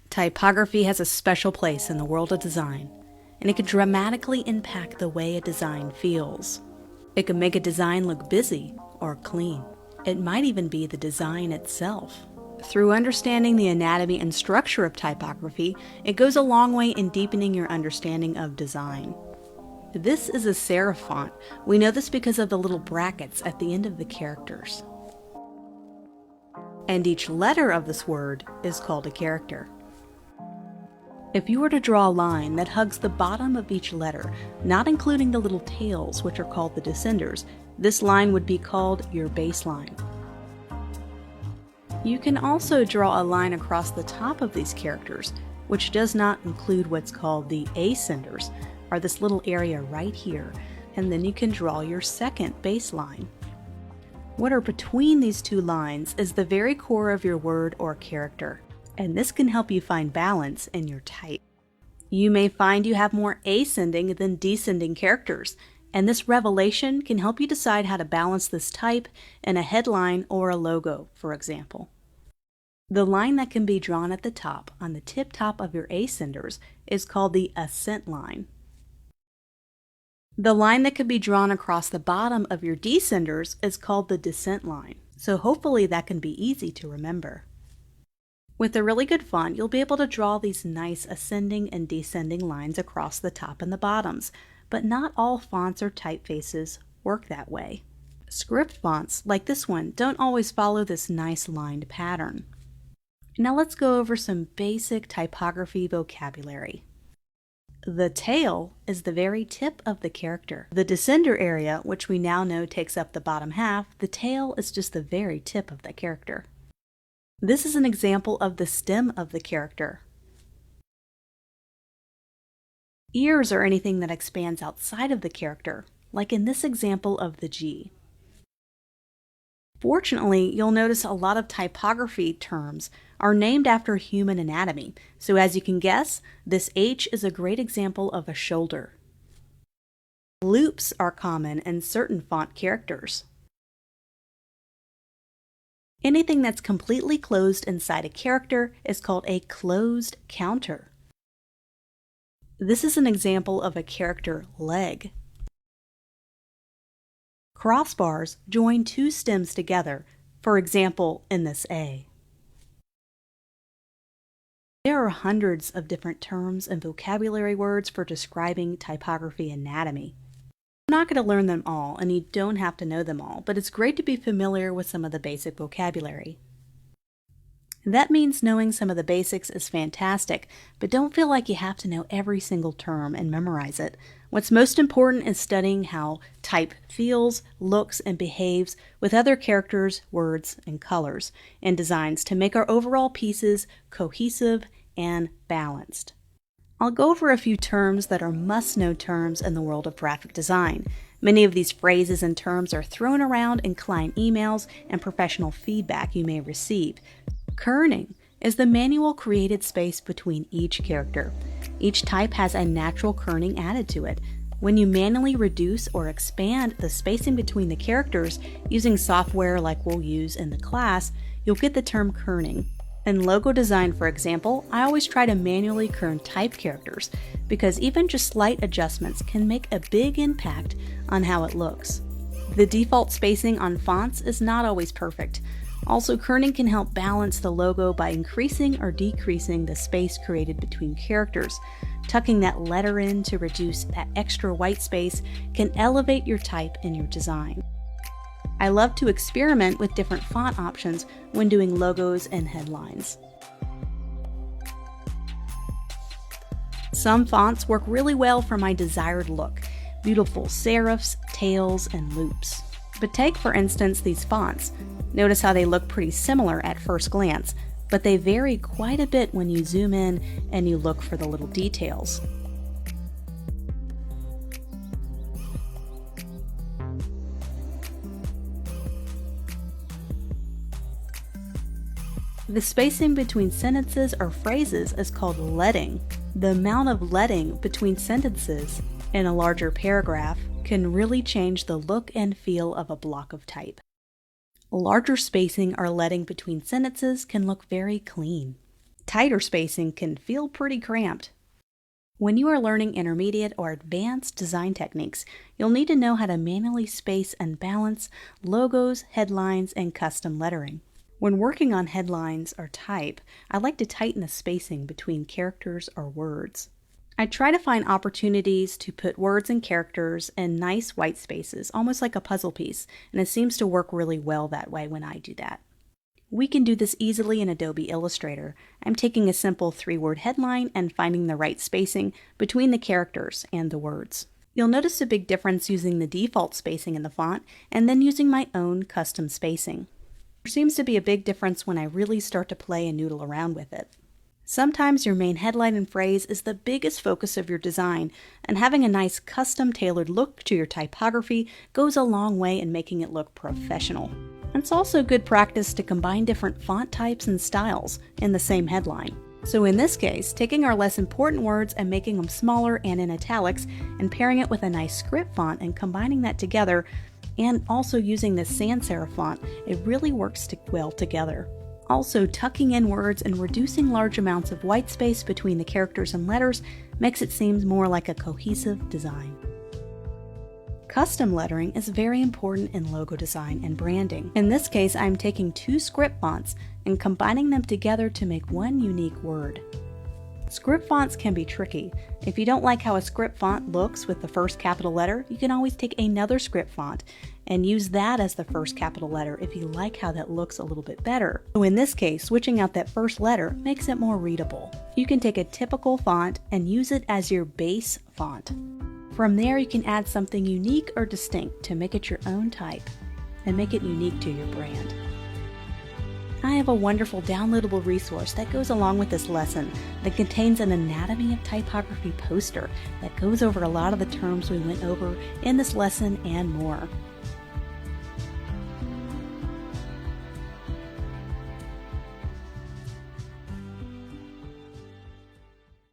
Typography has a special place in the world of design, and it can dramatically impact the way a design feels. It can make a design look busy or clean. It might even be the design itself. Through understanding the anatomy and structure of typography, it goes a long way in deepening your understanding of design. This is a serif font. We know this because of the little brackets at the end of the characters. And each letter of this word is called a character. If you were to draw a line that hugs the bottom of each letter, not including the little tails, which are called the descenders, this line would be called your baseline. You can also draw a line across the top of these characters, which does not include what's called the ascenders, or this little area right here, and then you can draw your second baseline. What are between these two lines is the very core of your word or character, and this can help you find balance in your type. You may find you have more ascending than descending characters, and this revelation can help you decide how to balance this type in a headline or a logo, for example. The line that can be drawn at the top on the tip top of your ascenders is called the ascent line. The line that can be drawn across the bottom of your descenders is called the descent line, so hopefully that can be easy to remember. With a really good font, you'll be able to draw these nice ascending and descending lines across the top and the bottoms, but not all fonts or typefaces work that way. Script fonts, like this one, don't always follow this nice lined pattern. Now let's go over some basic typography vocabulary. The tail is the very tip of the character. The descender area, which we now know takes up the bottom half, the tail is just the very tip of the character. This is an example of the stem of the character. Ears are anything that expands outside of the character, like in this example of the G. Fortunately, you'll notice a lot of typography terms are named after human anatomy, so as you can guess, this H is a great example of a shoulder. Loops are common in certain font characters. Anything that's completely closed inside a character is called a closed counter. This is an example of a character leg. Crossbars join two stems together, for example, in this A. There are hundreds of different terms and vocabulary words for describing typography anatomy. I'm not going to learn them all, and you don't have to know them all, but it's great to be familiar with some of the basic vocabulary. That means knowing some of the basics is fantastic, but don't feel like you have to know every single term and memorize it. What's most important is studying how type feels, looks, and behaves with other characters, words, and colors and designs to make our overall pieces cohesive and balanced. I'll go over a few terms that are must-know terms in the world of graphic design. Many of these phrases and terms are thrown around in client emails and professional feedback you may receive. Kerning is the manual created space between each character. Each type has a natural kerning added to it. When you manually reduce or expand the spacing between the characters using software like we'll use in the class, you'll get the term kerning. In logo design, for example, I always try to manually kern type characters because even just slight adjustments can make a big impact on how it looks. The default spacing on fonts is not always perfect. Also, kerning can help balance the logo by increasing or decreasing the space created between characters. Tucking that letter in to reduce that extra white space can elevate your type in your design. I love to experiment with different font options when doing logos and headlines. Some fonts work really well for my desired look, beautiful serifs, tails, and loops. But take, for instance, these fonts. Notice how they look pretty similar at first glance, but they vary quite a bit when you zoom in and you look for the little details. The spacing between sentences or phrases is called leading. The amount of leading between sentences in a larger paragraph can really change the look and feel of a block of type. Larger spacing or leading between sentences can look very clean. Tighter spacing can feel pretty cramped. When you are learning intermediate or advanced design techniques, you'll need to know how to manually space and balance logos, headlines, and custom lettering. When working on headlines or type, I like to tighten the spacing between characters or words. I try to find opportunities to put words and characters in nice white spaces, almost like a puzzle piece, and it seems to work really well that way when I do that. We can do this easily in Adobe Illustrator. I'm taking a simple 3-word headline and finding the right spacing between the characters and the words. You'll notice a big difference using the default spacing in the font and then using my own custom spacing. There seems to be a big difference when I really start to play and noodle around with it. Sometimes your main headline and phrase is the biggest focus of your design, and having a nice custom-tailored look to your typography goes a long way in making it look professional. It's also good practice to combine different font types and styles in the same headline. So in this case, taking our less important words and making them smaller and in italics, and pairing it with a nice script font and combining that together, and also using the sans serif font, it really works well together. Also, tucking in words and reducing large amounts of white space between the characters and letters makes it seem more like a cohesive design. Custom lettering is very important in logo design and branding. In this case, I'm taking 2 script fonts and combining them together to make one unique word. Script fonts can be tricky. If you don't like how a script font looks with the first capital letter, you can always take another script font and use that as the first capital letter if you like how that looks a little bit better. So in this case, switching out that first letter makes it more readable. You can take a typical font and use it as your base font. From there, you can add something unique or distinct to make it your own type and make it unique to your brand. I have a wonderful downloadable resource that goes along with this lesson that contains an Anatomy of Typography poster that goes over a lot of the terms we went over in this lesson and more.